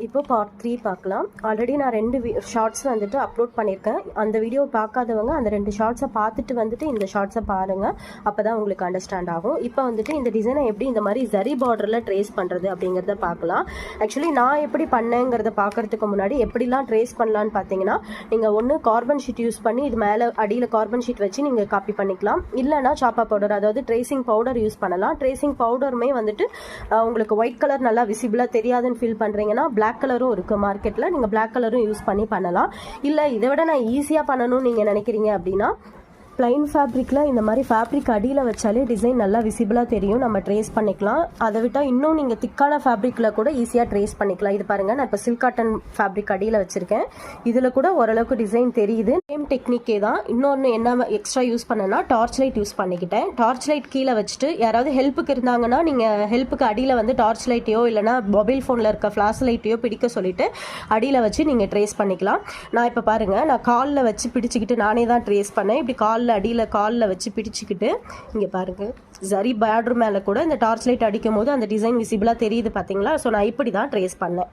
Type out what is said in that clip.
இப்போ பார்ட் 3 பார்க்கலாம். ஆல்ரெடி நான் 2 ஷார்ட்ஸ் வந்துட்டு அப்லோட் பண்ணியிருக்கேன். அந்த வீடியோ பார்க்காதவங்க அந்த 2 ஷார்ட்ஸை பார்த்துட்டு வந்துட்டு இந்த ஷார்ட்ஸை பாருங்கள். அப்போ தான் உங்களுக்கு அண்டர்ஸ்டாண்ட் ஆகும். இப்போ வந்துட்டு இந்த டிசைனை எப்படி இந்த மாதிரி ஜரி பார்டரில் ட்ரேஸ் பண்ணுறது அப்படிங்கிறத பார்க்கலாம். ஆக்சுவலி நான் எப்படி பண்ணேங்கிறத பார்க்குறதுக்கு முன்னாடி எப்படிலாம் ட்ரேஸ் பண்ணலான்னு பார்த்தீங்கன்னா, நீங்கள் ஒன்று கார்பன் ஷீட் யூஸ் பண்ணி இது மேலே அடியில் கார்பன் ஷீட் வச்சு நீங்கள் காப்பி பண்ணிக்கலாம். இல்லைனா சாப்பா பவுடர், அதாவது ட்ரேசிங் பவுடர் யூஸ் பண்ணலாம். ட்ரேசிங் பவுடருமே வந்துட்டு உங்களுக்கு ஒயிட் கலர் நல்லா விசிபிளாக தெரியாதுன்னு ஃபீல் பண்ணுறீங்கன்னா பிளாக் கலரும் இருக்குது மார்க்கெட்டில், நீங்கள் பிளாக் கலரும் யூஸ் பண்ணலாம். இல்லை இதை விட நான் ஈஸியாக பண்ணணும்னு நீங்கள் நினைக்கிறீங்க அப்படின்னா பிளைன் ஃபேப்ரிக்கில் இந்த மாதிரி ஃபேப்ரிக் அடியில் வச்சாலே டிசைன் நல்லா விசிபிளாக தெரியும், நம்ம ட்ரேஸ் பண்ணிக்கலாம். அதை விட்டால் இன்னும் நீங்கள் திக்கான ஃபேப்ரிக்கில் கூட ஈஸியாக ட்ரேஸ் பண்ணிக்கலாம். இது பாருங்கள், நான் இப்போ சில்க் காட்டன் ஃபேப்ரிக் அடியில் வச்சுருக்கேன். இதில் கூட ஓரளவுக்கு டிசைன் தெரியுது. சேம் டெக்னிக்கே தான். இன்னொன்று என்ன எக்ஸ்ட்ரா யூஸ் பண்ணேன்னா டார்ச் லைட் யூஸ் பண்ணிக்கிட்டேன். டார்ச் லைட் கீழே வச்சுட்டு யாராவது ஹெல்ப்புக்கு இருந்தாங்கன்னா நீங்கள் ஹெல்ப்புக்கு அடியில் வந்து டார்ச் லைட்டையோ இல்லைனா மொபைல் ஃபோனில் இருக்க ஃப்ளாஷ் லைட்டையோ பிடிக்க சொல்லிவிட்டு அடியில் வச்சு நீங்கள் ட்ரேஸ் பண்ணிக்கலாம். நான் இப்போ பாருங்கள், நான் காலில் வச்சு பிடிச்சிக்கிட்டு நானே தான் ட்ரேஸ் பண்ணேன். இப்படி அடியில் காலில் வச்சு பிடிச்சிக்கிட்டு இங்கே பாருங்கள், ஜரி பார்டர் மேலே கூட இந்த டார்ச் லைட் அடிக்கும் போது அந்த டிசைன் விசிபிளாக தெரியுது பார்த்தீங்களா? ஸோ நான் இப்படி தான் ட்ரேஸ் பண்ணேன்.